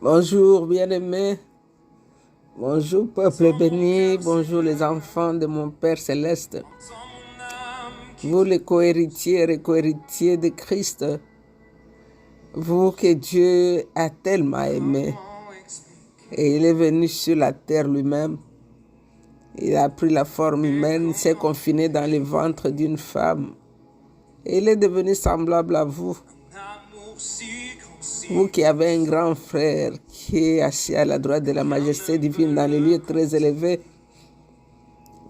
Bonjour bien-aimés, bonjour peuple béni, bonjour les enfants de mon Père céleste. Vous les co-héritiers et co-héritiers de Christ, vous que Dieu a tellement aimé. Et il est venu sur la terre lui-même. Il a pris la forme humaine, s'est confiné dans le ventre d'une femme. Et il est devenu semblable à vous. Vous qui avez un grand frère qui est assis à la droite de la majesté divine dans les lieux très élevés,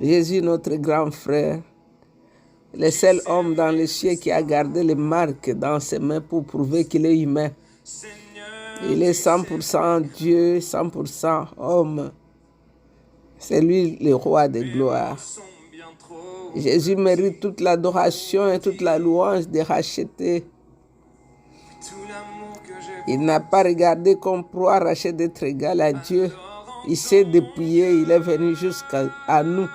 Jésus, notre grand frère, le seul homme dans les cieux qui a gardé les marques dans ses mains pour prouver qu'il est humain. Il est 100% Dieu, 100% homme. C'est lui le roi de gloire. Jésus mérite toute l'adoration et toute la louange des rachetés. Il n'a pas regardé comme proie racheter d'être égal à Dieu. Il s'est dépouillé, il est venu jusqu'à nous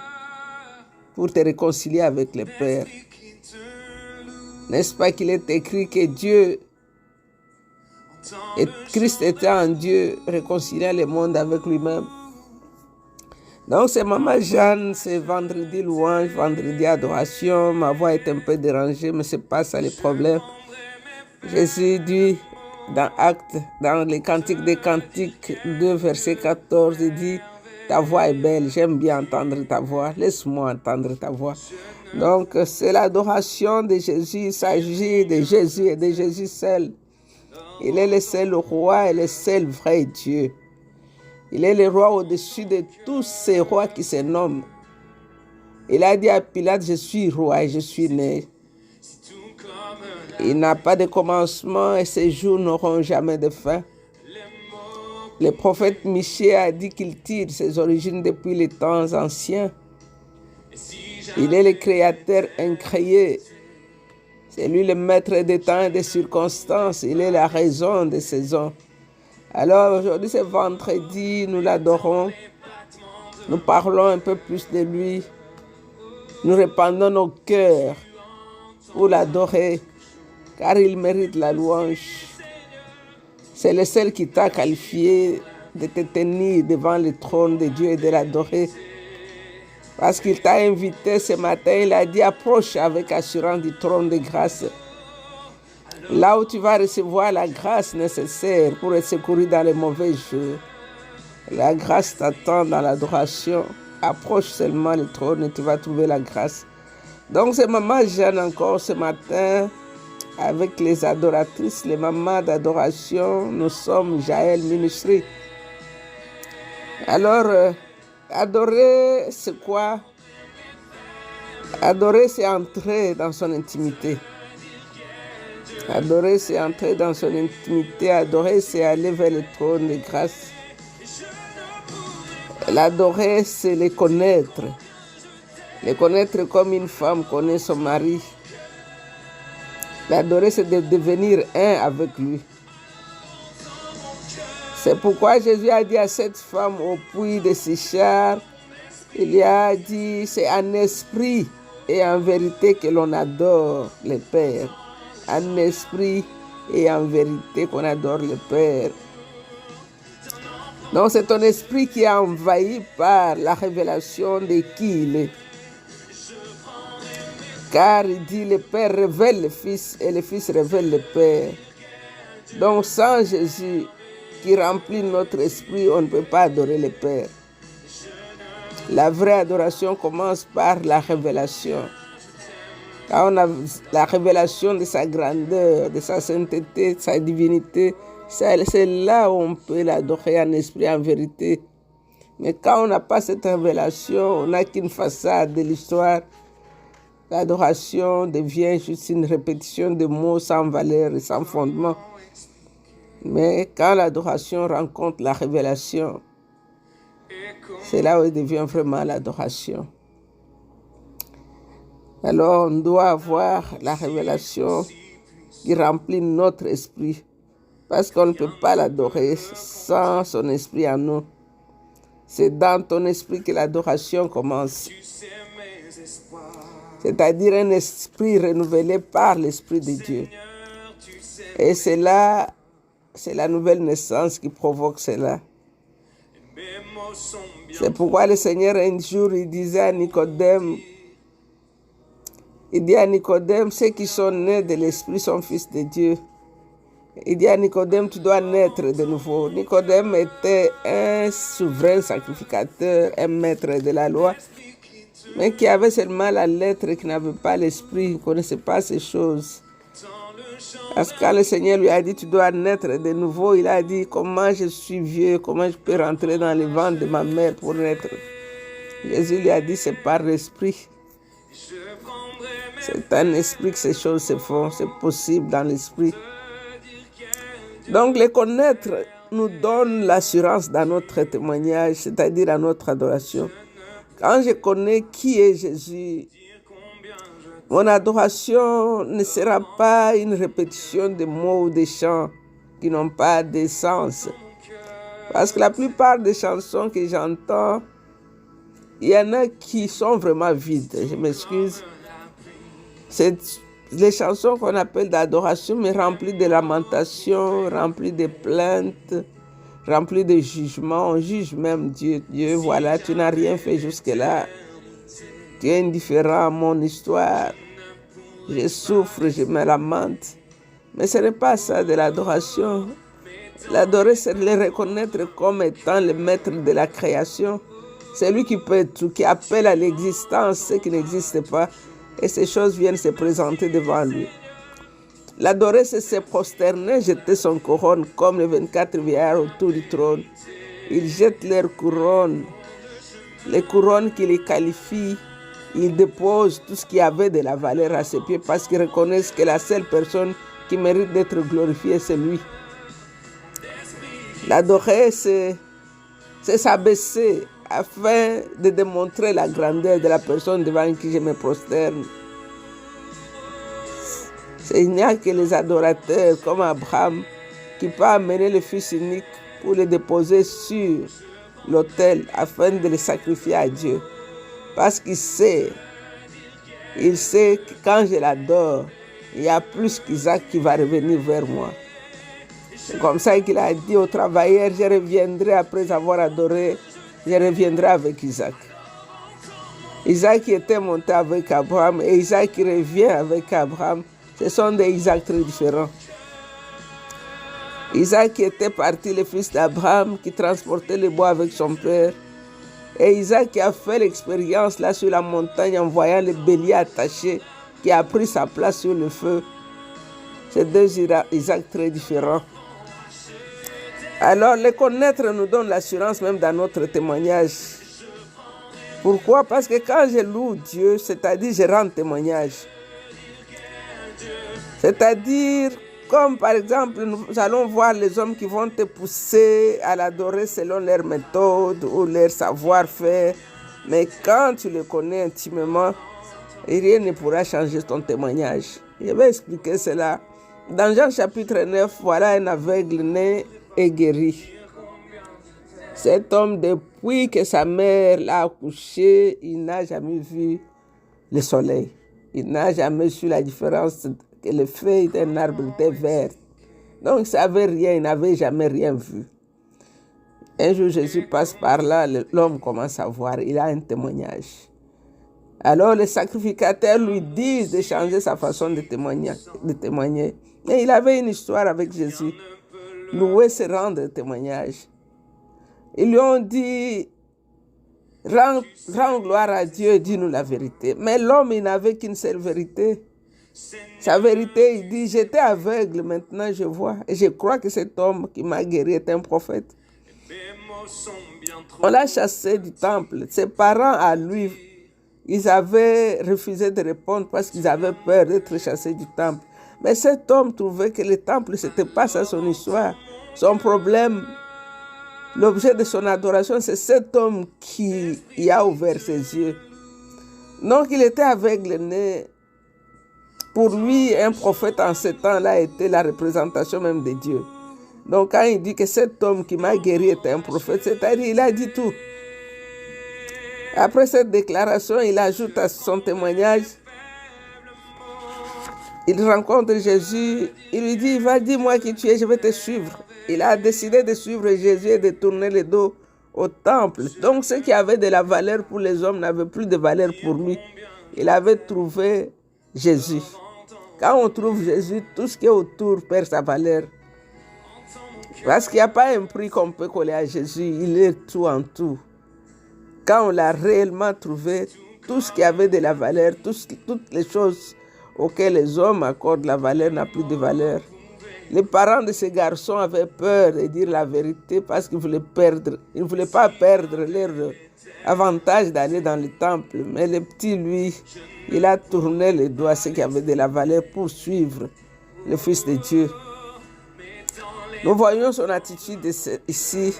pour te réconcilier avec le Père. N'est-ce pas qu'il est écrit que Dieu et Christ était en Dieu, réconciliant le monde avec lui-même. Donc c'est Maman Jeanne, c'est vendredi louange, vendredi adoration. Ma voix est un peu dérangée, mais ce n'est pas ça le problème. Jésus dit dans Actes, dans les Cantiques des Cantiques 2, verset 14, il dit « Ta voix est belle, j'aime bien entendre ta voix, laisse-moi entendre ta voix. » Donc c'est l'adoration de Jésus, il s'agit de Jésus et de Jésus seul. Il est le seul roi et le seul vrai Dieu. Il est le roi au-dessus de tous ces rois qui se nomment. Il a dit à Pilate, je suis roi et je suis né. Il n'a pas de commencement et ses jours n'auront jamais de fin. Le prophète Michée a dit qu'il tire ses origines depuis les temps anciens. Il est le créateur incréé. C'est lui le maître des temps et des circonstances. Il est la raison des saisons. Alors aujourd'hui c'est vendredi, nous l'adorons. Nous parlons un peu plus de lui. Nous répandons nos cœurs pour l'adorer, car il mérite la louange. C'est le seul qui t'a qualifié de te tenir devant le trône de Dieu et de l'adorer. Parce qu'il t'a invité ce matin, il a dit approche avec assurance du trône de grâce. Là où tu vas recevoir la grâce nécessaire pour être secouru dans les mauvais jours. La grâce t'attend dans l'adoration. Approche seulement le trône et tu vas trouver la grâce. Donc c'est Maman Jeanne encore ce matin avec les adoratrices, les mamans d'adoration. Nous sommes Jaël Ministry. Alors, adorer c'est quoi? Adorer c'est entrer dans son intimité. Adorer, c'est entrer dans son intimité. Adorer, c'est aller vers le trône de grâce. L'adorer, c'est le connaître. Le connaître comme une femme connaît son mari. L'adorer, c'est de devenir un avec lui. C'est pourquoi Jésus a dit à cette femme au puits de Sichar, il a dit, c'est en esprit et en vérité que l'on adore le Père. En esprit et en vérité qu'on adore le Père. Donc c'est ton esprit qui est envahi par la révélation de qui il est. Car il dit le Père révèle le Fils et le Fils révèle le Père. Donc sans Jésus qui remplit notre esprit, on ne peut pas adorer le Père. La vraie adoration commence par la révélation. Quand on a la révélation de sa grandeur, de sa sainteté, de sa divinité, c'est là où on peut l'adorer en esprit, en vérité. Mais quand on n'a pas cette révélation, on n'a qu'une façade de l'histoire. L'adoration devient juste une répétition de mots sans valeur et sans fondement. Mais quand l'adoration rencontre la révélation, c'est là où elle devient vraiment l'adoration. Alors on doit avoir la révélation qui remplit notre esprit. Parce qu'on ne peut pas l'adorer sans son esprit en nous. C'est dans ton esprit que l'adoration commence. C'est-à-dire un esprit renouvelé par l'Esprit de Dieu. Et c'est là c'est la nouvelle naissance qui provoque cela. C'est pourquoi le Seigneur, un jour, il disait à Nicodème, il dit à Nicodème, ceux qui sont nés de l'Esprit sont fils de Dieu. Il dit à Nicodème, tu dois naître de nouveau. Nicodème était un souverain sacrificateur, un maître de la loi, mais qui avait seulement la lettre et qui n'avait pas l'esprit, il ne connaissait pas ces choses. Parce que quand le Seigneur lui a dit, tu dois naître de nouveau, il a dit, comment je suis vieux, comment je peux rentrer dans le ventre de ma mère pour naître. Jésus lui a dit, c'est par l'esprit. C'est un esprit que ces choses se font, c'est possible dans l'esprit. Donc, les connaître nous donne l'assurance dans notre témoignage, c'est-à-dire dans notre adoration. Quand je connais qui est Jésus, mon adoration ne sera pas une répétition de mots ou de chants qui n'ont pas de sens. Parce que la plupart des chansons que j'entends, il y en a qui sont vraiment vides. Je m'excuse. C'est les chansons qu'on appelle d'adoration, mais remplies de lamentations, remplies de plaintes, remplies de jugements. On juge même Dieu. Dieu, voilà, tu n'as rien fait jusque-là. Tu es indifférent à mon histoire. Je souffre, je me lamente. Mais ce n'est pas ça de l'adoration. L'adorer, c'est de le reconnaître comme étant le maître de la création. C'est lui qui peut tout, qui appelle à l'existence ce qui n'existe pas. Et ces choses viennent se présenter devant lui. L'adorer, c'est se prosterner, jeter son couronne comme les 24 vieillards autour du trône. Ils jettent leurs couronnes, les couronnes qui les qualifient. Ils déposent tout ce qui avait de la valeur à ses pieds parce qu'ils reconnaissent que la seule personne qui mérite d'être glorifiée, c'est lui. L'adorer, c'est s'abaisser afin de démontrer la grandeur de la personne devant qui je me prosterne. Il n'y a que les adorateurs comme Abraham qui peuvent amener le fils unique pour le déposer sur l'autel afin de le sacrifier à Dieu. Parce qu'il sait que quand je l'adore, il y a plus qu'Isaac qui va revenir vers moi. C'est comme ça qu'il a dit aux travailleurs, je reviendrai après avoir adoré, je reviendrai avec Isaac. Isaac qui était monté avec Abraham et Isaac qui revient avec Abraham, ce sont des Isaacs très différents. Isaac qui était parti, le fils d'Abraham, qui transportait le bois avec son père. Et Isaac qui a fait l'expérience là sur la montagne en voyant le bélier attaché, qui a pris sa place sur le feu. C'est deux Isaacs très différents. Alors, les connaître nous donne l'assurance même dans notre témoignage. Pourquoi? Parce que quand je loue Dieu, c'est-à-dire je rends témoignage. C'est-à-dire, comme par exemple, nous allons voir les hommes qui vont te pousser à l'adorer selon leur méthode ou leur savoir-faire. Mais quand tu le connais intimement, rien ne pourra changer ton témoignage. Je vais expliquer cela. Dans Jean chapitre 9, voilà un aveugle né et guéri. Cet homme, depuis que sa mère l'a accouché, il n'a jamais vu le soleil. Il n'a jamais su la différence que les feuilles d'un arbre étaient vertes. Donc, il ne savait rien, il n'avait jamais rien vu. Un jour, Jésus passe par là, l'homme commence à voir, il a un témoignage. Alors, les sacrificateurs lui disent de changer sa façon de témoigner. Et il avait une histoire avec Jésus. Louer, c'est rendre témoignage. Ils lui ont dit, rends gloire à Dieu et dis-nous la vérité. Mais l'homme, il n'avait qu'une seule vérité. Sa vérité, il dit, j'étais aveugle, maintenant je vois. Et je crois que cet homme qui m'a guéri est un prophète. On l'a chassé du temple. Ses parents, à lui, ils avaient refusé de répondre parce qu'ils avaient peur d'être chassés du temple. Mais cet homme trouvait que le temple, ce n'était pas ça son histoire. Son problème, l'objet de son adoration, c'est cet homme qui y a ouvert ses yeux. Donc, il était aveugle né. Pour lui, un prophète en ce temps-là était la représentation même de Dieu. Donc, quand il dit que cet homme qui m'a guéri était un prophète, c'est-à-dire il a dit tout. Après cette déclaration, il ajoute à son témoignage, il rencontre Jésus, il lui dit, va, dis-moi qui tu es, je vais te suivre. Il a décidé de suivre Jésus et de tourner le dos au temple. Donc ce qui avait de la valeur pour les hommes n'avait plus de valeur pour lui. Il avait trouvé Jésus. Quand on trouve Jésus, tout ce qui est autour perd sa valeur. Parce qu'il n'y a pas un prix qu'on peut coller à Jésus, il est tout en tout. Quand on l'a réellement trouvé, tout ce qui avait de la valeur, toutes les choses auxquelles les hommes accordent la valeur n'a plus de valeur. Les parents de ces garçons avaient peur de dire la vérité parce qu'ils ne voulaient pas perdre leur avantage d'aller dans le temple. Mais le petit, lui, il a tourné le dos à ce qui avait de la valeur pour suivre le Fils de Dieu. Nous voyons son attitude ici.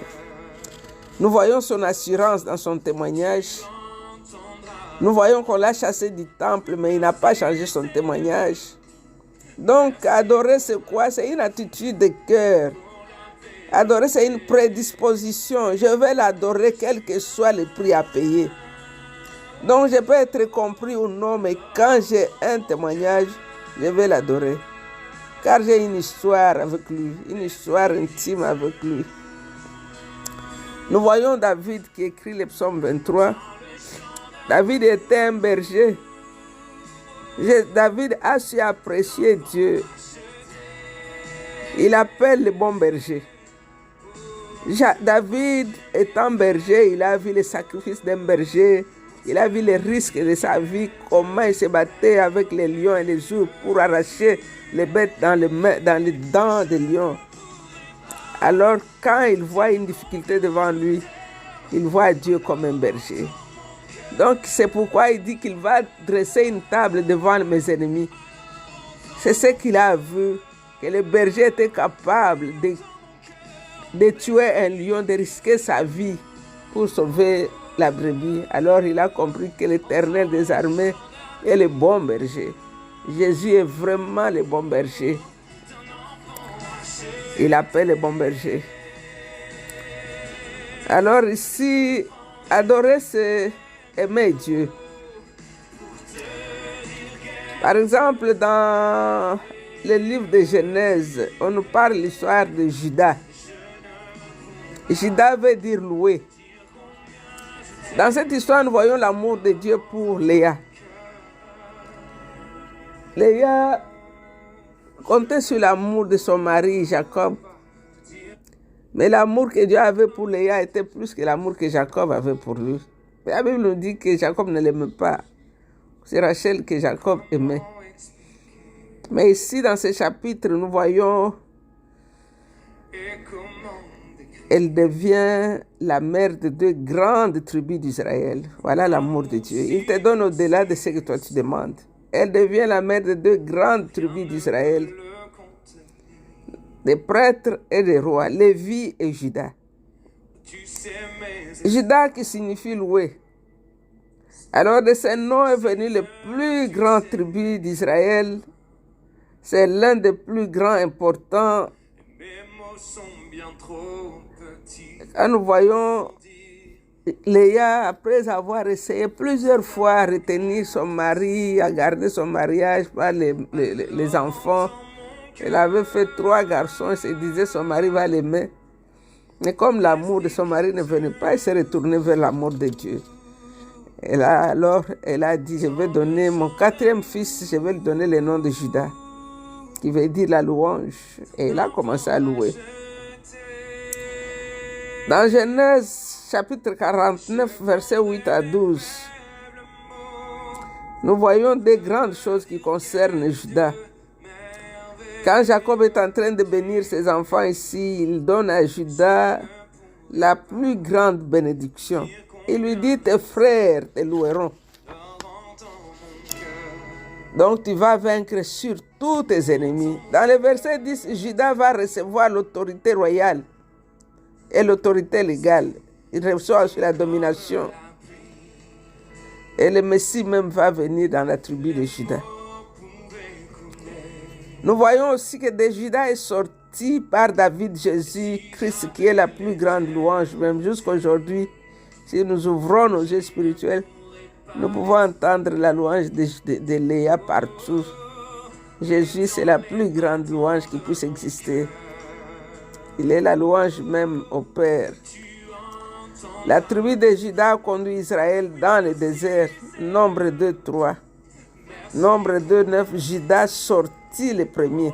Nous voyons son assurance dans son témoignage. Nous voyons qu'on l'a chassé du temple, mais il n'a pas changé son témoignage. Donc, adorer, c'est quoi? C'est une attitude de cœur. Adorer, c'est une prédisposition. Je vais l'adorer, quel que soit le prix à payer. Donc, je peux être compris ou non, mais quand j'ai un témoignage, je vais l'adorer. Car j'ai une histoire avec lui, une histoire intime avec lui. Nous voyons David qui écrit le psaume 23. David était un berger. David a su apprécier Dieu. Il appelle le bon berger. David étant berger, il a vu les sacrifices d'un berger. Il a vu les risques de sa vie, comment il se battait avec les lions et les ours pour arracher les bêtes dans les dents des lions. Alors, quand il voit une difficulté devant lui, il voit Dieu comme un berger. Donc, c'est pourquoi il dit qu'il va dresser une table devant mes ennemis. C'est ce qu'il a vu, que le berger était capable de tuer un lion, de risquer sa vie pour sauver la brebis. Alors, il a compris que l'Éternel des armées est le bon berger. Jésus est vraiment le bon berger. Il appelle le bon berger. Alors ici, adorer, c'est aimer Dieu. Par exemple, dans le livre de Genèse, on nous parle de l'histoire de Judas. Judas veut dire louer. Dans cette histoire, nous voyons l'amour de Dieu pour Léa. Léa comptait sur l'amour de son mari Jacob. Mais l'amour que Dieu avait pour Léa était plus que l'amour que Jacob avait pour lui. La Bible nous dit que Jacob ne l'aimait pas. C'est Rachel que Jacob aimait. Mais ici, dans ce chapitre, nous voyons elle devient la mère de deux grandes tribus d'Israël. Voilà l'amour de Dieu. Il te donne au-delà de ce que toi tu demandes. Elle devient la mère de deux grandes tribus d'Israël, des prêtres et des rois, Lévi et Juda. Juda qui signifie louer. Alors de ce nom est venu le plus grand tribu d'Israël. C'est l'un des plus grands importants. Quand nous voyons Léa, après avoir essayé plusieurs fois à retenir son mari, à garder son mariage par les enfants, elle avait fait 3 garçons et se disait son mari va l'aimer. Mais comme l'amour de son mari ne venait pas, elle s'est retournée vers l'amour de Dieu. Elle a dit, je vais donner mon 4e fils, je vais lui donner le nom de Judas, qui veut dire la louange. Et elle a commencé à louer. Dans Genèse chapitre 49, versets 8 à 12, nous voyons des grandes choses qui concernent Judas. Quand Jacob est en train de bénir ses enfants ici, il donne à Judas la plus grande bénédiction. Il lui dit, tes frères te loueront. Donc tu vas vaincre sur tous tes ennemis. Dans le verset 10, Judas va recevoir l'autorité royale et l'autorité légale. Il reçoit aussi la domination. Et le Messie même va venir dans la tribu de Judas. Nous voyons aussi que de Judas est sorti par David Jésus-Christ, qui est la plus grande louange, même jusqu'à aujourd'hui. Si nous ouvrons nos yeux spirituels, nous pouvons entendre la louange de Léa partout. Jésus, c'est la plus grande louange qui puisse exister. Il est la louange même au Père. La tribu de Juda a conduit Israël dans le désert. Nombre 2, 3. Nombre 2, 9. Juda sortit les premiers.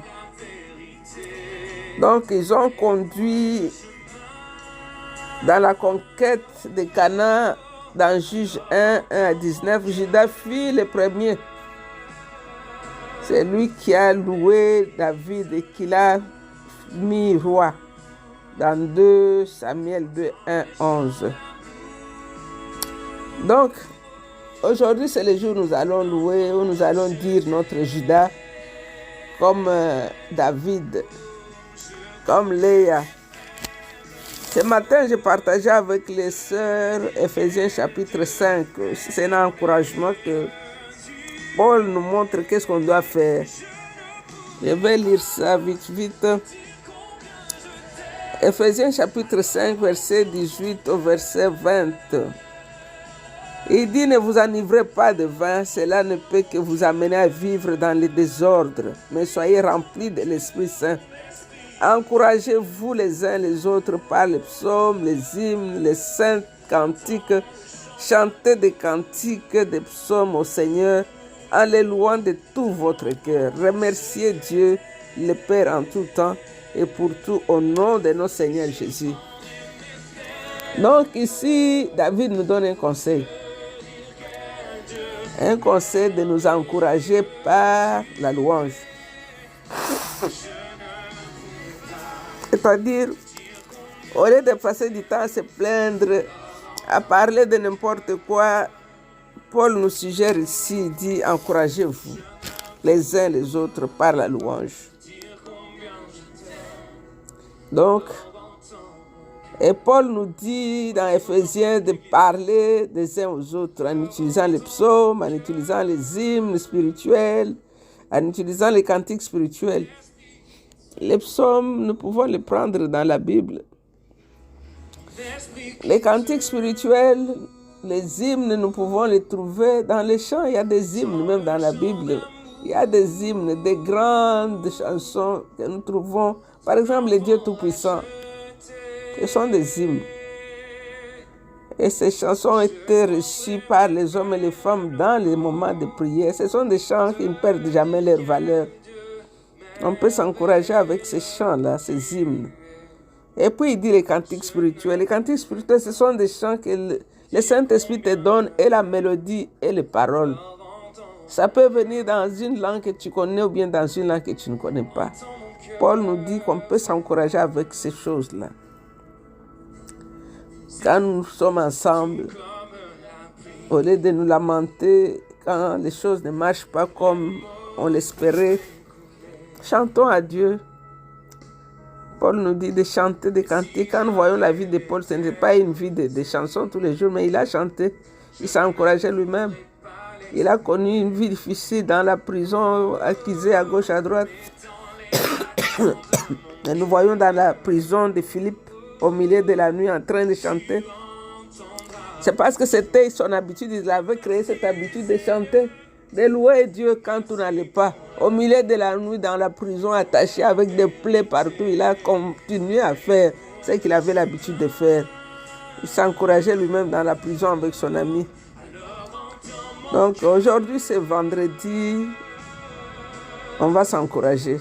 Donc, ils ont conduit dans la conquête de Canaan, dans Juge 1, 1 à 19. Juda fut le premier. C'est lui qui a loué David et qui l'a mis roi. Dans 2 Samuel 2, 1, 11. Donc, aujourd'hui, c'est le jour où nous allons louer, où nous allons dire notre Juda, comme David, comme Léa. Ce matin, je partageais avec les sœurs Éphésiens chapitre 5. C'est un encouragement que Paul nous montre qu'est-ce qu'on doit faire. Je vais lire ça vite, vite. Éphésiens chapitre 5, verset 18 au verset 20. Il dit, ne vous enivrez pas de vin, cela ne peut que vous amener à vivre dans le désordre, mais soyez remplis de l'Esprit Saint. Encouragez-vous les uns les autres par les psaumes, les hymnes, les saints cantiques. Chantez des cantiques, des psaumes au Seigneur, en les louant de tout votre cœur. Remerciez Dieu, le Père en tout temps, et pour tout au nom de notre Seigneur Jésus. Donc ici, David nous donne un conseil. Un conseil de nous encourager par la louange. C'est-à-dire, au lieu de passer du temps à se plaindre, à parler de n'importe quoi, Paul nous suggère ici, il dit, encouragez-vous les uns les autres par la louange. Donc, et Paul nous dit dans Éphésiens de parler des uns aux autres en utilisant les psaumes, en utilisant les hymnes spirituels, en utilisant les cantiques spirituels. Les psaumes, nous pouvons les prendre dans la Bible. Les cantiques spirituels, les hymnes, nous pouvons les trouver dans les chants. Il y a des hymnes même dans la Bible. Il y a des hymnes, des grandes chansons que nous trouvons. Par exemple, les dieux tout-puissants. Ce sont des hymnes. Et ces chansons ont été reçues par les hommes et les femmes dans les moments de prière. Ce sont des chants qui ne perdent jamais leur valeur. On peut s'encourager avec ces chants-là, ces hymnes. Et puis il dit les cantiques spirituels. Les cantiques spirituels, ce sont des chants que le Saint-Esprit te donne, et la mélodie et les paroles. Ça peut venir dans une langue que tu connais ou bien dans une langue que tu ne connais pas. Paul nous dit qu'on peut s'encourager avec ces choses-là. Quand nous sommes ensemble, au lieu de nous lamenter, quand les choses ne marchent pas comme on l'espérait, chantons à Dieu. Paul nous dit de chanter des cantiques. Quand nous voyons la vie de Paul, ce n'est pas une vie de chansons tous les jours, mais il a chanté. Il s'est encouragé lui-même. Il a connu une vie difficile dans la prison, accusé à gauche, à droite. Et nous voyons dans la prison de Philippe, au milieu de la nuit, en train de chanter. C'est parce que c'était son habitude. Il avait créé cette habitude de chanter, de louer Dieu quand tout n'allait pas. Au milieu de la nuit, dans la prison, attaché avec des plaies partout, il a continué à faire ce qu'il avait l'habitude de faire. Il s'encourageait lui-même dans la prison avec son ami. Donc aujourd'hui, c'est vendredi. On va s'encourager.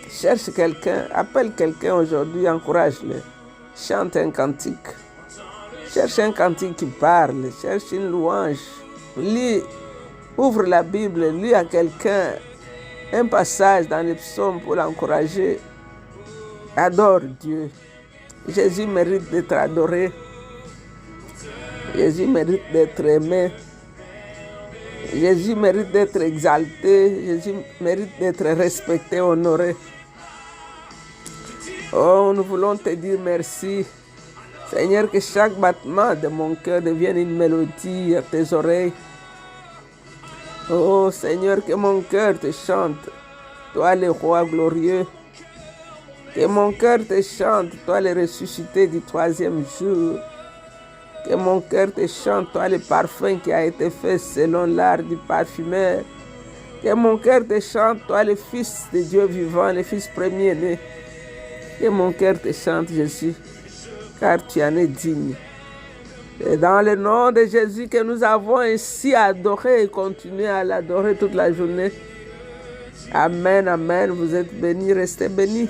Cherche quelqu'un, appelle quelqu'un aujourd'hui, encourage-le. Chante un cantique. Cherche un cantique qui parle. Cherche une louange. Lis, ouvre la Bible, lis à quelqu'un un passage dans les psaumes pour l'encourager. Adore Dieu. Jésus mérite d'être adoré. Jésus mérite d'être aimé. Jésus mérite d'être exalté. Jésus mérite d'être respecté, honoré. Oh, nous voulons te dire merci. Seigneur, que chaque battement de mon cœur devienne une mélodie à tes oreilles. Oh Seigneur, que mon cœur te chante, toi le roi glorieux. Que mon cœur te chante, toi le ressuscité du troisième jour. Que mon cœur te chante, toi le parfum qui a été fait selon l'art du parfumeur. Que mon cœur te chante, toi le Fils de Dieu vivant, le Fils premier-né. Que mon cœur te chante, Jésus, car tu en es digne. C'est dans le nom de Jésus que nous avons ainsi adoré et continué à l'adorer toute la journée. Amen, amen. Vous êtes bénis, restez bénis.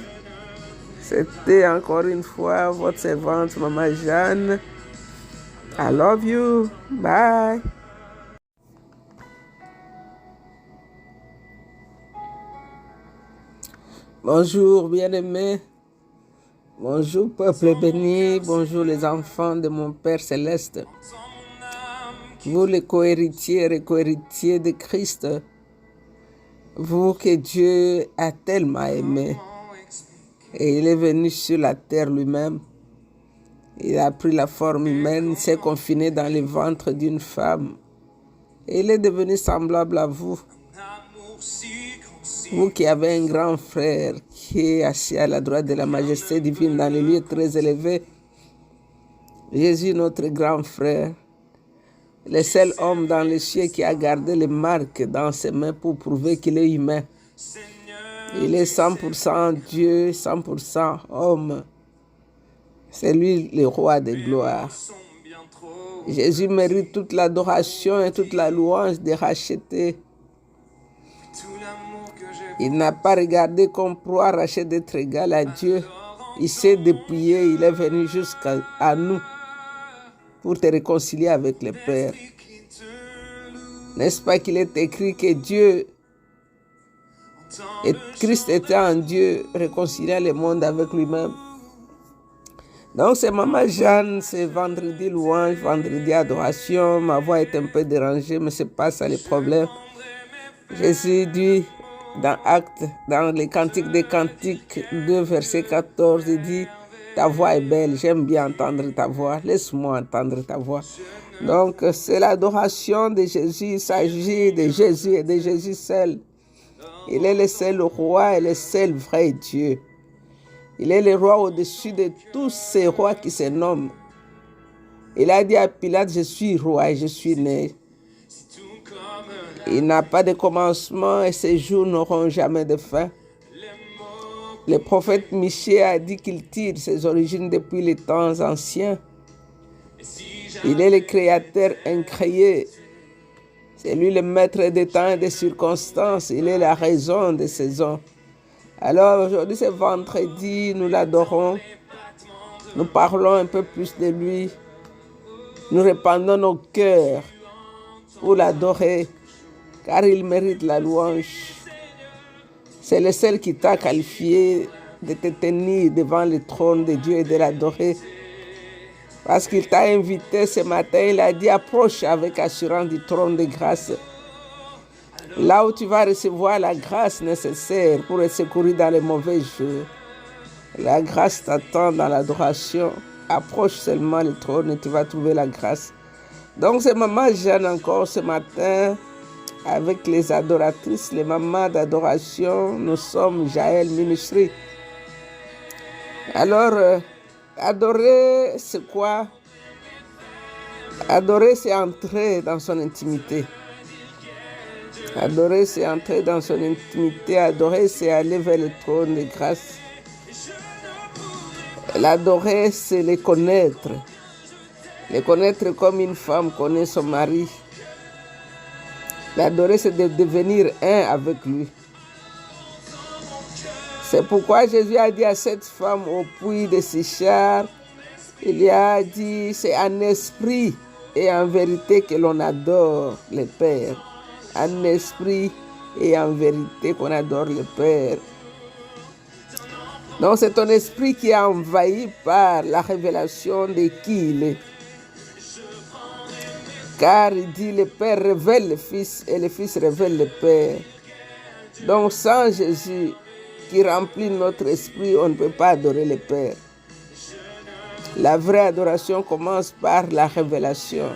C'était encore une fois votre servante, Maman Jeanne. I love you. Bye. Bonjour, bien-aimés. Bonjour, peuple béni. Bonjour, les enfants de mon Père céleste. Vous, les co-héritiers et co-héritiers de Christ. Vous que Dieu a tellement aimé. Et il est venu sur la terre lui-même. Il a pris la forme humaine, s'est confiné dans le ventre d'une femme. Et il est devenu semblable à vous. Vous qui avez un grand frère qui est assis à la droite de la majesté divine dans les lieux très élevés. Jésus, notre grand frère, le seul homme dans les cieux qui a gardé les marques dans ses mains pour prouver qu'il est humain. Il est 100% Dieu, 100% homme. C'est lui le roi de gloire. Jésus mérite toute l'adoration et toute la louange des rachetés. Il n'a pas regardé comme proie racheter d'être égal à Dieu. Il s'est dépouillé, il est venu jusqu'à nous pour te réconcilier avec le Père. N'est-ce pas qu'il est écrit que Dieu et Christ était en Dieu, réconciliant le monde avec lui-même. Donc c'est Maman Jeanne, c'est vendredi louange, vendredi adoration. Ma voix est un peu dérangée, mais c'est pas ça le problème. Jésus dit dans Actes, dans les Cantiques des Cantiques 2, verset 14, il dit « Ta voix est belle, j'aime bien entendre ta voix, laisse-moi entendre ta voix. » Donc c'est l'adoration de Jésus, il s'agit de Jésus et de Jésus seul. Il est le seul roi et le seul vrai Dieu. Il est le roi au-dessus de tous ces rois qui se nomment. Il a dit à Pilate, je suis roi et je suis né. Il n'a pas de commencement et ses jours n'auront jamais de fin. Le prophète Michée a dit qu'il tire ses origines depuis les temps anciens. Il est le créateur incréé. C'est lui le maître des temps et des circonstances. Il est la raison des saisons. Alors aujourd'hui c'est vendredi, nous l'adorons. Nous parlons un peu plus de lui. Nous répandons nos cœurs pour l'adorer, car il mérite la louange. C'est le seul qui t'a qualifié de te tenir devant le trône de Dieu et de l'adorer. Parce qu'il t'a invité ce matin, il a dit approche avec assurance du trône de grâce. Là où tu vas recevoir la grâce nécessaire pour être secouru dans les mauvais jours. La grâce t'attend dans l'adoration. Approche seulement le trône et tu vas trouver la grâce. Donc c'est Maman Jeanne encore ce matin avec les adoratrices, les mamans d'adoration. Nous sommes Jaël Ministry. Alors, adorer c'est quoi? Adorer c'est entrer dans son intimité. Adorer, c'est entrer dans son intimité. Adorer, c'est aller vers le trône de grâce. L'adorer, c'est le connaître. Le connaître comme une femme connaît son mari. L'adorer, c'est de devenir un avec lui. C'est pourquoi Jésus a dit à cette femme au puits de Sichar, il y a dit, c'est en esprit et en vérité que l'on adore le Père. En esprit et en vérité qu'on adore le Père. Donc c'est ton esprit qui est envahi par la révélation de qui il est. Car il dit le Père révèle le Fils et le Fils révèle le Père. Donc sans Jésus qui remplit notre esprit, on ne peut pas adorer le Père. La vraie adoration commence par la révélation.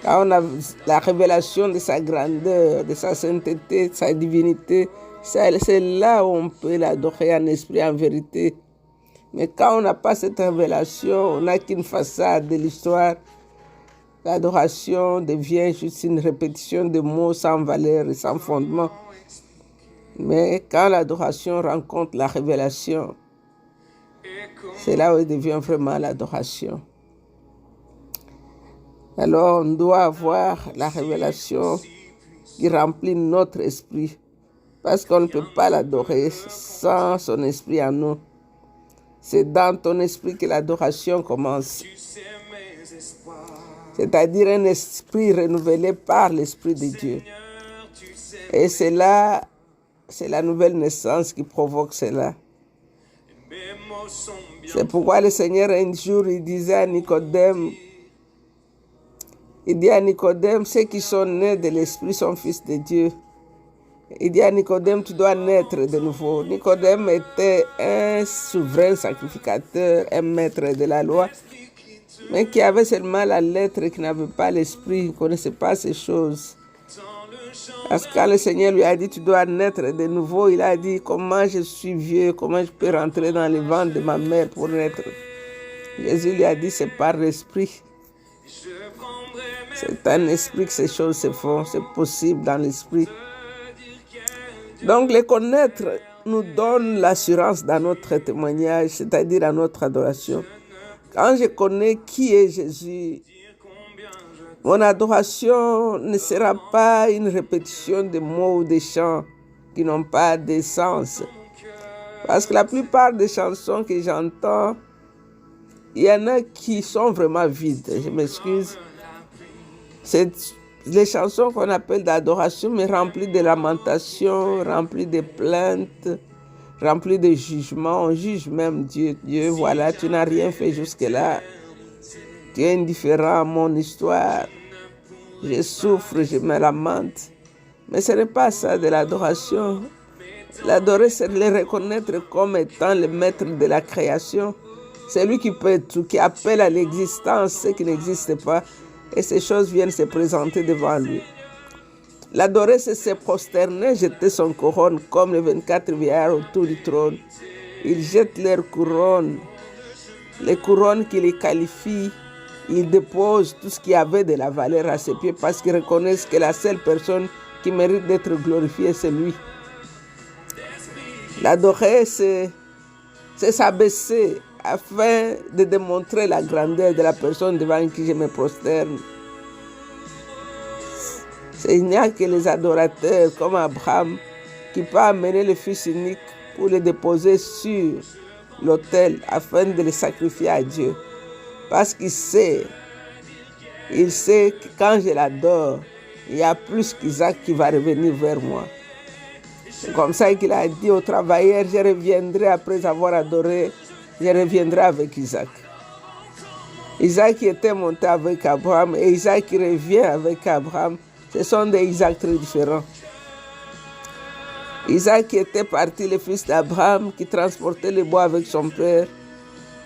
Quand on a la révélation de sa grandeur, de sa sainteté, de sa divinité, c'est là où on peut l'adorer en esprit, en vérité. Mais quand on n'a pas cette révélation, on n'a qu'une façade de l'histoire. L'adoration devient juste une répétition de mots sans valeur et sans fondement. Mais quand l'adoration rencontre la révélation, c'est là où elle devient vraiment l'adoration. Alors, on doit avoir la révélation qui remplit notre esprit, parce qu'on ne peut pas l'adorer sans son esprit en nous. C'est dans ton esprit que l'adoration commence. C'est-à-dire un esprit renouvelé par l'Esprit de Dieu. Et c'est là, c'est la nouvelle naissance qui provoque cela. C'est pourquoi le Seigneur, un jour, il disait à Nicodème, il dit à Nicodème, ceux qui sont nés de l'Esprit sont fils de Dieu. Il dit à Nicodème, tu dois naître de nouveau. Nicodème était un souverain sacrificateur, un maître de la loi, mais qui avait seulement la lettre et qui n'avait pas l'esprit, il ne connaissait pas ces choses. Parce que quand le Seigneur lui a dit, tu dois naître de nouveau, il a dit, comment je suis vieux, comment je peux rentrer dans le ventre de ma mère pour naître. Jésus lui a dit, c'est par l'esprit. C'est un esprit que ces choses se font, c'est possible dans l'esprit. Donc, les connaître nous donne l'assurance dans notre témoignage, c'est-à-dire dans notre adoration. Quand je connais qui est Jésus, mon adoration ne sera pas une répétition de mots ou de chants qui n'ont pas de sens. Parce que la plupart des chansons que j'entends, il y en a qui sont vraiment vides. Je m'excuse. C'est les chansons qu'on appelle d'adoration, mais remplies de lamentations, remplies de plaintes, remplies de jugements. On juge même Dieu. Dieu, voilà, tu n'as rien fait jusque-là. Tu es indifférent à mon histoire. Je souffre, je me lamente. Mais ce n'est pas ça de l'adoration. L'adorer, c'est de le reconnaître comme étant le maître de la création. C'est lui qui peut tout, qui appelle à l'existence ce qui n'existe pas. Et ces choses viennent se présenter devant lui. L'adorer, c'est se prosterner, jeter son couronne comme les 24 vieillards autour du trône. Ils jettent leurs couronnes, les couronnes qui les qualifient. Ils déposent tout ce qui avait de la valeur à ses pieds parce qu'ils reconnaissent que la seule personne qui mérite d'être glorifiée, c'est lui. L'adorer, c'est s'abaisser afin de démontrer la grandeur de la personne devant qui je me prosterne. Il n'y a que les adorateurs comme Abraham qui peuvent amener le fils unique pour le déposer sur l'autel afin de le sacrifier à Dieu. Parce qu'il sait que quand je l'adore, il y a plus qu'Isaac qui va revenir vers moi. C'est comme ça qu'il a dit aux travailleurs, je reviendrai après avoir adoré, je reviendrai avec Isaac. Isaac qui était monté avec Abraham et Isaac qui revient avec Abraham, ce sont des Isaacs très différents. Isaac qui était parti, le fils d'Abraham, qui transportait le bois avec son père.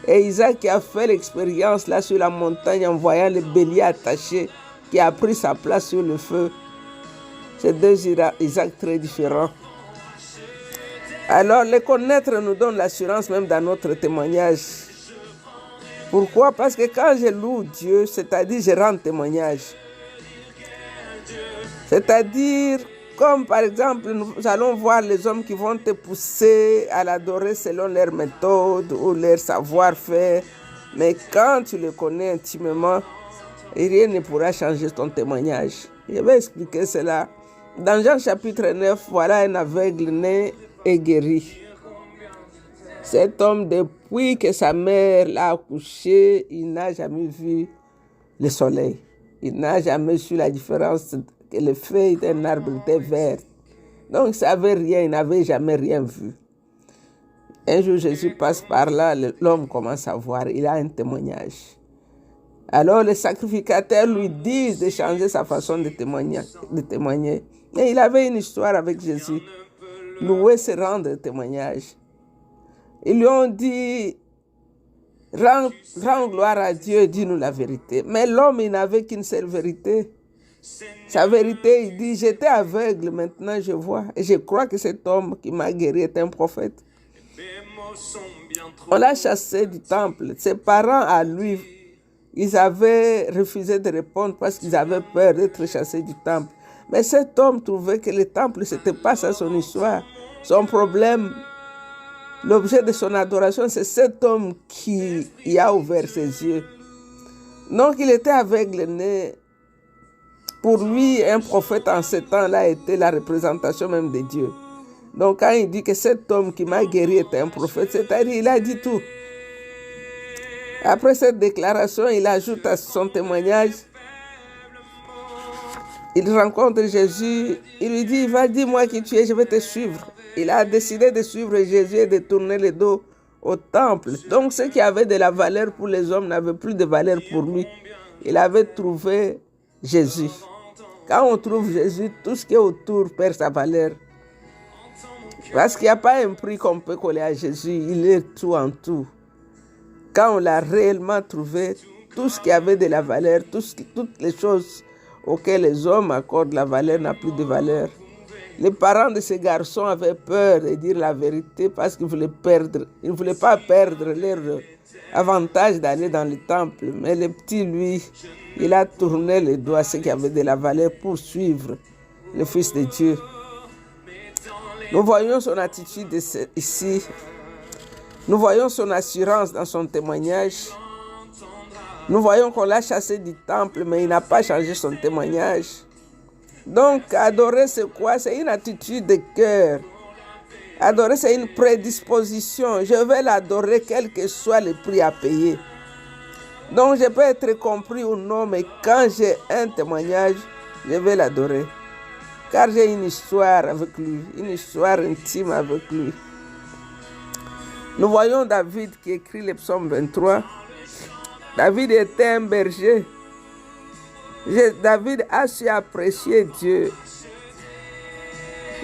Et Isaac qui a fait l'expérience là sur la montagne en voyant le bélier attaché, qui a pris sa place sur le feu. C'est deux Isaacs très différents. Alors, les connaître nous donne l'assurance même dans notre témoignage. Pourquoi? Parce que quand je loue Dieu, c'est-à-dire je rends témoignage. C'est-à-dire, comme par exemple, nous allons voir les hommes qui vont te pousser à l'adorer selon leur méthode ou leur savoir-faire. Mais quand tu le connais intimement, rien ne pourra changer ton témoignage. Je vais expliquer cela. Dans Jean chapitre 9, voilà un aveugle né et guéri. Cet homme, depuis que sa mère l'a accouché, il n'a jamais vu le soleil. Il n'a jamais su la différence que les feuilles d'un arbre étaient vertes. Donc, il ne savait rien, il n'avait jamais rien vu. Un jour, Jésus passe par là, l'homme commence à voir, il a un témoignage. Alors, les sacrificateurs lui disent de changer sa façon de témoigner. Et il avait une histoire avec Jésus. Louer, c'est rendre témoignage. Ils lui ont dit, rends gloire à Dieu et dis-nous la vérité. Mais l'homme, il n'avait qu'une seule vérité. Sa vérité, il dit, j'étais aveugle, maintenant je vois. Et je crois que cet homme qui m'a guéri est un prophète. On l'a chassé du temple. Ses parents à lui ils avaient refusé de répondre parce qu'ils avaient peur d'être chassés du temple. Mais cet homme trouvait que le temple, ce n'était pas ça son histoire. Son problème, l'objet de son adoration, c'est cet homme qui y a ouvert ses yeux. Donc il était aveugle-né. Pour lui, un prophète en ce temps-là était la représentation même de Dieu. Donc quand il dit que cet homme qui m'a guéri était un prophète, c'est-à-dire il a dit tout. Après cette déclaration, il ajoute à son témoignage, il rencontre Jésus, il lui dit, va, dis-moi qui tu es, je vais te suivre. Il a décidé de suivre Jésus et de tourner le dos au temple. Donc ce qui avait de la valeur pour les hommes n'avait plus de valeur pour lui. Il avait trouvé Jésus. Quand on trouve Jésus, tout ce qui est autour perd sa valeur. Parce qu'il n'y a pas un prix qu'on peut coller à Jésus, il est tout en tout. Quand on l'a réellement trouvé, tout ce qui avait de la valeur, toutes les choses auxquelles les hommes accordent la valeur n'a plus de valeur. Les parents de ces garçons avaient peur de dire la vérité parce qu'ils ne voulaient pas perdre leur avantage d'aller dans le temple. Mais le petit, lui, il a tourné le dos à ce qui avait de la valeur pour suivre le Fils de Dieu. Nous voyons son attitude ici. Nous voyons son assurance dans son témoignage. Nous voyons qu'on l'a chassé du temple, mais il n'a pas changé son témoignage. Donc, adorer, c'est quoi? C'est une attitude de cœur. Adorer, c'est une prédisposition. Je vais l'adorer, quel que soit le prix à payer. Donc, je peux être compris ou non, mais quand j'ai un témoignage, je vais l'adorer. Car j'ai une histoire avec lui, une histoire intime avec lui. Nous voyons David qui écrit le psaume 23. David était un berger. David a su apprécier Dieu.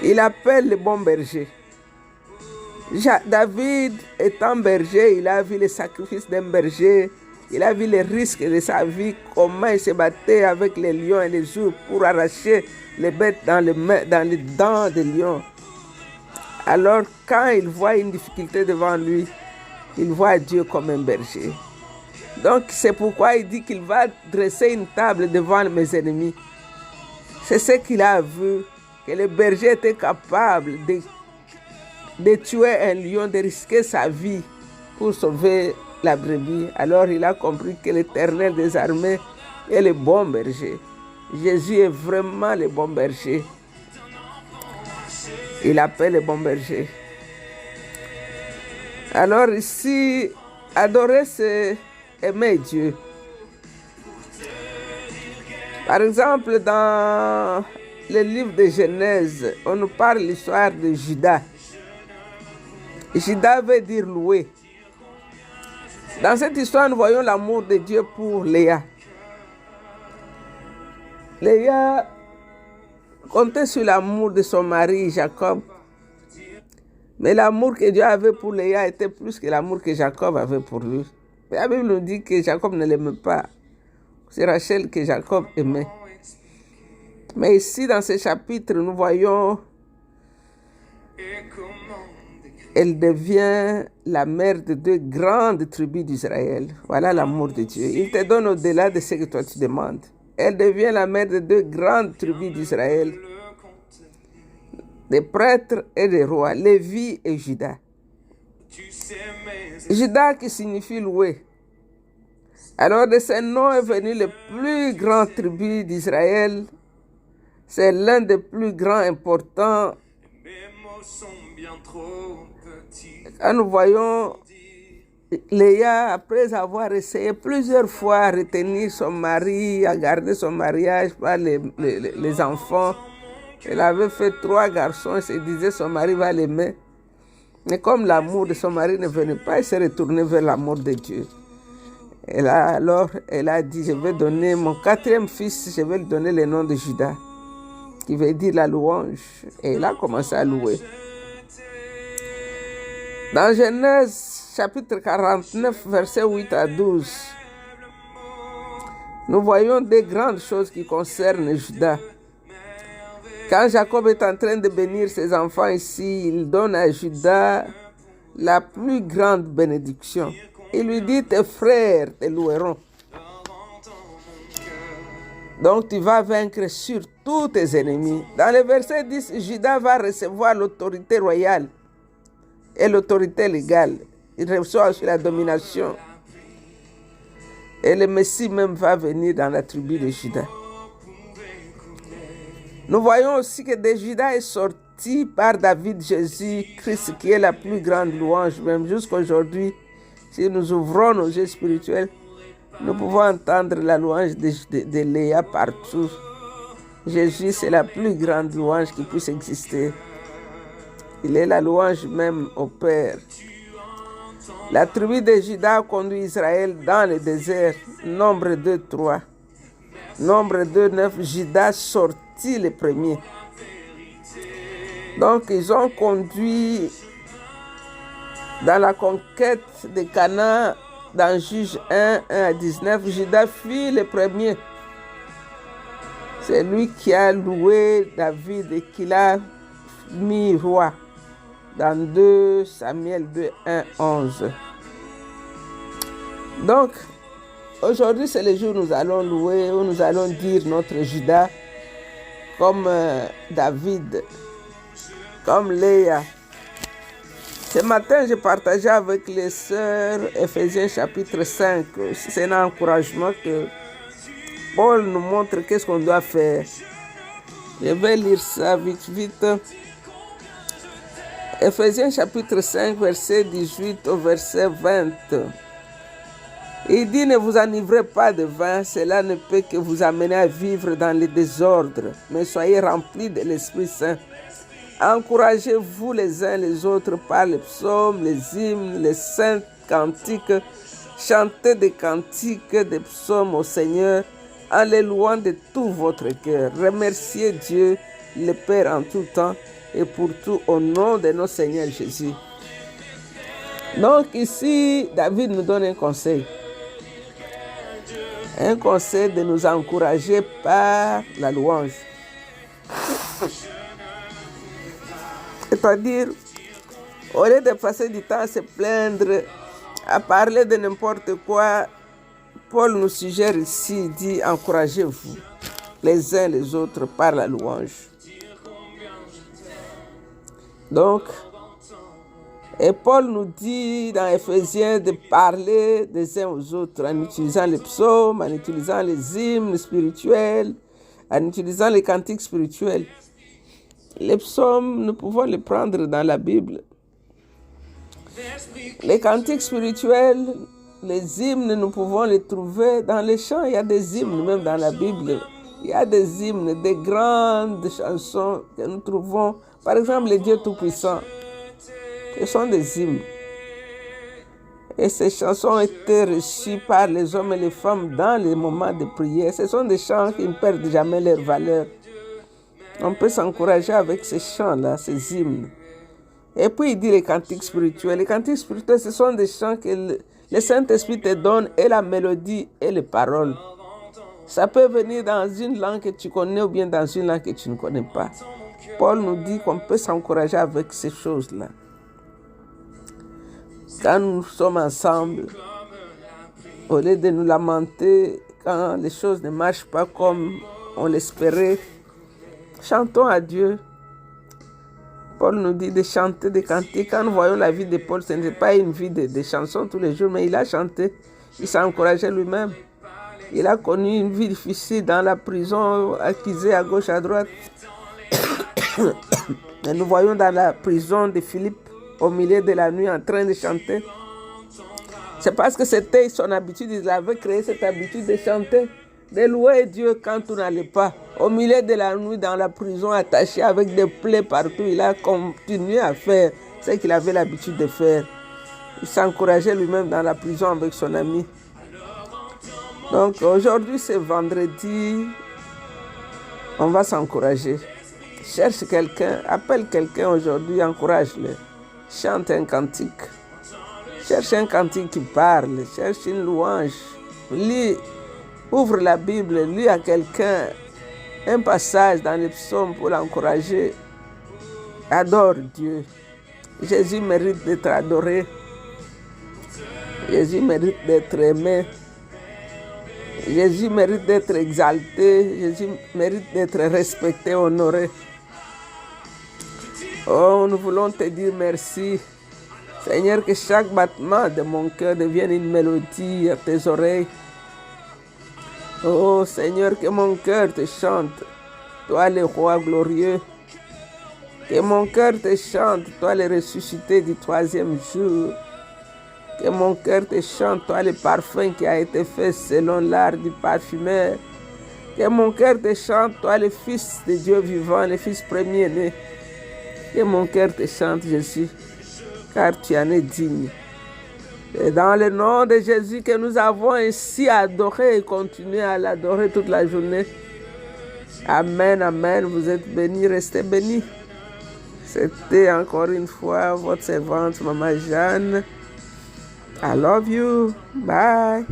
Il appelle le bon berger. David étant berger, il a vu les sacrifices d'un berger. Il a vu les risques de sa vie, comment il se battait avec les lions et les ours pour arracher les bêtes dans les dents des lions. Alors, quand il voit une difficulté devant lui, il voit Dieu comme un berger. Donc, c'est pourquoi il dit qu'il va dresser une table devant mes ennemis. C'est ce qu'il a vu, que le berger était capable de tuer un lion, de risquer sa vie pour sauver la brebis. Alors, il a compris que l'Éternel des armées est le bon berger. Jésus est vraiment le bon berger. Il appelle le bon berger. Alors ici, adorer, c'est aimer Dieu. Par exemple, dans le livre de Genèse, on nous parle de l'histoire de Judas. Judas veut dire louer. Dans cette histoire, nous voyons l'amour de Dieu pour Léa. Léa comptait sur l'amour de son mari Jacob. Mais l'amour que Dieu avait pour Léa était plus que l'amour que Jacob avait pour lui. La Bible nous dit que Jacob ne l'aimait pas. C'est Rachel que Jacob aimait. Mais ici, dans ce chapitre, nous voyons elle devient la mère de deux grandes tribus d'Israël. Voilà l'amour de Dieu. Il te donne au-delà de ce que toi tu demandes. Elle devient la mère de deux grandes tribus d'Israël, des prêtres et des rois, Lévi et Juda. Juda qui signifie louer. Alors de ce nom est venu le plus grand tribu d'Israël. C'est l'un des plus grands importants. Quand nous voyons Léa, après avoir essayé plusieurs fois à retenir son mari, à garder son mariage par les enfants, elle avait fait 3 garçons et se disait son mari va l'aimer. Mais comme l'amour de son mari ne venait pas, elle s'est retournée vers l'amour de Dieu. Alors, elle a dit, je vais donner mon 4e fils, je vais lui donner le nom de Judas, qui veut dire la louange. Et elle a commencé à louer. Dans Genèse chapitre 49, versets 8 à 12, nous voyons des grandes choses qui concernent Judas. Quand Jacob est en train de bénir ses enfants ici, il donne à Judas la plus grande bénédiction. Il lui dit, tes frères te loueront. Donc tu vas vaincre sur tous tes ennemis. Dans le verset 10, Judas va recevoir l'autorité royale et l'autorité légale. Il reçoit aussi la domination. Et le Messie même va venir dans la tribu de Judas. Nous voyons aussi que de Judas est sorti par David Jésus-Christ, qui est la plus grande louange. Même jusqu'à aujourd'hui, si nous ouvrons nos yeux spirituels, nous pouvons entendre la louange de Léa partout. Jésus, c'est la plus grande louange qui puisse exister. Il est la louange même au Père. La tribu de Juda conduit Israël dans le désert. Nombre 2, 3. Nombre 2, 9. Juda sortit le premier. Donc, ils ont conduit dans la conquête de Canaan. Dans Juge 1, 1 à 19, Juda fut le premier. C'est lui qui a loué David et qui l'a mis roi. Dans 2 Samuel 2, 1, 11. Donc, aujourd'hui, c'est le jour où nous allons louer, où nous allons dire notre Juda comme David, comme Léa. Ce matin, j'ai partagé avec les sœurs Éphésiens chapitre 5. C'est un encouragement que Paul nous montre qu'est-ce qu'on doit faire. Je vais lire ça vite. Éphésiens chapitre 5, verset 18 au verset 20. Il dit, ne vous enivrez pas de vin, cela ne peut que vous amener à vivre dans le désordre, mais soyez remplis de l'Esprit Saint. Encouragez-vous les uns les autres par les psaumes, les hymnes, les saints cantiques. Chantez des cantiques, des psaumes au Seigneur en les louant de tout votre cœur. Remerciez Dieu, le Père en tout temps et pour tout au nom de notre Seigneur Jésus. Donc ici, David nous donne un conseil. Un conseil de nous encourager par la louange. C'est-à-dire, au lieu de passer du temps à se plaindre, à parler de n'importe quoi, Paul nous suggère ici, il dit, encouragez-vous les uns les autres par la louange. Donc, et Paul nous dit dans Éphésiens de parler des uns aux autres en utilisant les psaumes, en utilisant les hymnes spirituels, en utilisant les cantiques spirituels. Les psaumes, nous pouvons les prendre dans la Bible. Les cantiques spirituels, les hymnes, nous pouvons les trouver dans les chants. Il y a des hymnes même dans la Bible. Il y a des hymnes, des grandes chansons que nous trouvons. Par exemple, le Dieu Tout-Puissant. Ce sont des hymnes. Et ces chansons ont été reçues par les hommes et les femmes dans les moments de prière. Ce sont des chants qui ne perdent jamais leur valeur. On peut s'encourager avec ces chants-là, ces hymnes. Et puis il dit les cantiques spirituels. Les cantiques spirituels, ce sont des chants que le Saint-Esprit te donne, et la mélodie et les paroles. Ça peut venir dans une langue que tu connais ou bien dans une langue que tu ne connais pas. Paul nous dit qu'on peut s'encourager avec ces choses-là. Quand nous sommes ensemble, au lieu de nous lamenter quand les choses ne marchent pas comme on l'espérait, chantons à Dieu. Paul nous dit de chanter des cantiques. Quand nous voyons la vie de Paul, ce n'est pas une vie de chansons tous les jours, mais il a chanté. Il s'est encouragé lui-même. Il a connu une vie difficile dans la prison, accusé à gauche, à droite. Et nous voyons dans la prison de Philippe, au milieu de la nuit, en train de chanter. C'est parce que c'était son habitude. Il avait créé cette habitude de chanter, de louer Dieu quand tout n'allait pas. Au milieu de la nuit, dans la prison, attaché avec des plaies partout, il a continué à faire ce qu'il avait l'habitude de faire. Il s'encourageait lui-même dans la prison avec son ami. Donc aujourd'hui, c'est vendredi, on va s'encourager. Cherche quelqu'un, appelle quelqu'un aujourd'hui, encourage-le. Chante un cantique. Cherche un cantique qui parle, cherche une louange. Lis, ouvre la Bible, lis à quelqu'un un passage dans les psaumes pour l'encourager. Adore Dieu. Jésus mérite d'être adoré. Jésus mérite d'être aimé. Jésus mérite d'être exalté, Jésus mérite d'être respecté, honoré. Oh, nous voulons te dire merci. Seigneur, que chaque battement de mon cœur devienne une mélodie à tes oreilles. Oh Seigneur, que mon cœur te chante, toi le roi glorieux. Que mon cœur te chante, toi le ressuscité du troisième jour. Que mon cœur te chante, toi le parfum qui a été fait selon l'art du parfumeur. Que mon cœur te chante, toi le Fils de Dieu vivant, le Fils premier-né. Que mon cœur te chante, Jésus, car tu en es digne. C'est dans le nom de Jésus que nous avons ainsi adoré et continué à l'adorer toute la journée. Amen, amen. Vous êtes bénis, restez bénis. C'était encore une fois votre servante, Maman Jeanne. I love you. Bye.